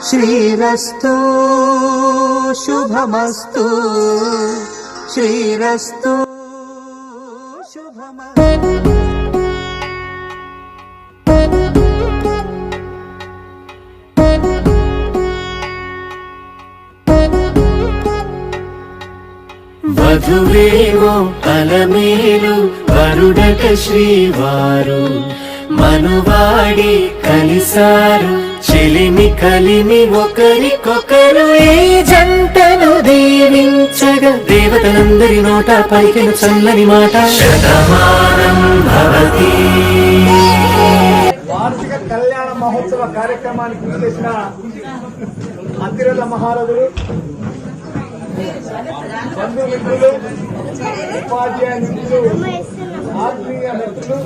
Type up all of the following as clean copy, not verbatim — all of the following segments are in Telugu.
శ్రీరస్తు శుభమస్తు శ్రీరస్తు శుభమస్తు. వధువేవో అలమేలు వరుడట శ్రీవారు మనువాడి కలిసారు చెలిమి కలిమి ఒకరికొకరు ఈ జంటను దీవించగా దేవతలందరి నోట పలికిన చల్లని మాట శతమానం భవతి. వార్షిక కళ్యాణ మహోత్సవ కార్యక్రమానికి చేసిన అతిరథ మహారథులు, బంధుమిత్రులు, ఉపాధ్యాయ మిత్రులు, ఆత్మీయ మిత్రులు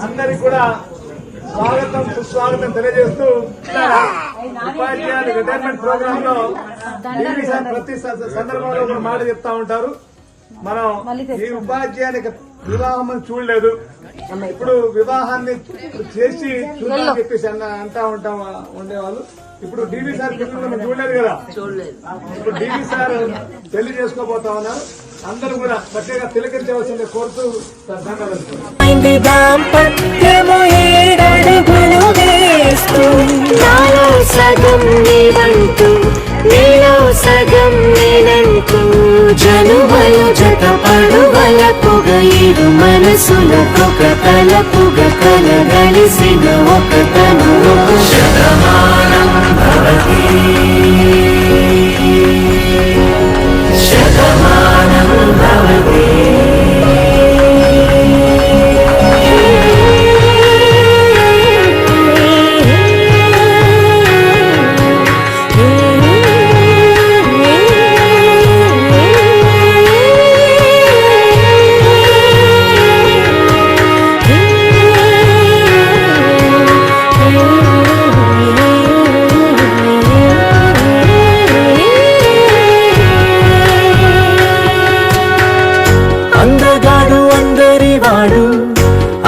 అందరికి కూడా స్వాగతం సుస్వాగతం తెలియజేస్తూ ఉపాధ్యాయుల రిటైర్మెంట్ ప్రోగ్రామ్ లో ప్రతి సందర్భంలో ఒక మాట చెప్తా ఉంటారు. మనం ఈ ఉపాధ్యాయునికి వివాహం చూడలేదు, ఇప్పుడు వివాహాన్ని చేసి చూడాలని చెప్పేసి అంటా ఉండేవాళ్ళు. ఇప్పుడు డివి సార్ పిల్లలు చూడలేదు కదా, ఇప్పుడు డివి సార్ పెళ్లి చేసుకోబోతా ఉన్నారు. అందరూ కూడా చక్కగా తిలకించవలసిందే కోరుతూ జనువలు జత పడువల పొగ ఏడు మనసులకొక తలపుగ కలగలిసిన ఒక తను శతమానం భవతి శతమానం భవతి.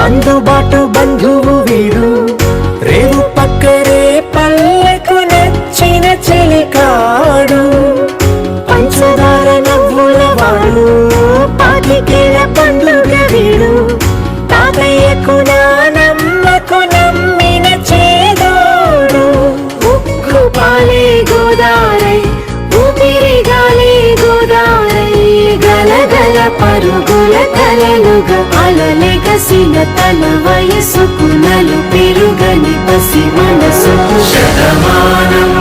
అందుబాటు బంధువు వీడు రేవు పక్కరే పల్లెకు నచ్చిన చెలికాడు పంచదార నవ్వుల వాడు పాతికేల పండ్లుగ వీడు తాతయ్యకు నానమ్మకు నమ్మిన చేదోడు ఉక్కు పాలే గోదారై ఊపిరి గాలి గోదారై గలగల పరుగుల కలలుగా అలలెగసిన తన వయసుకు నలు పెరుగని పసి మనసు శతమానం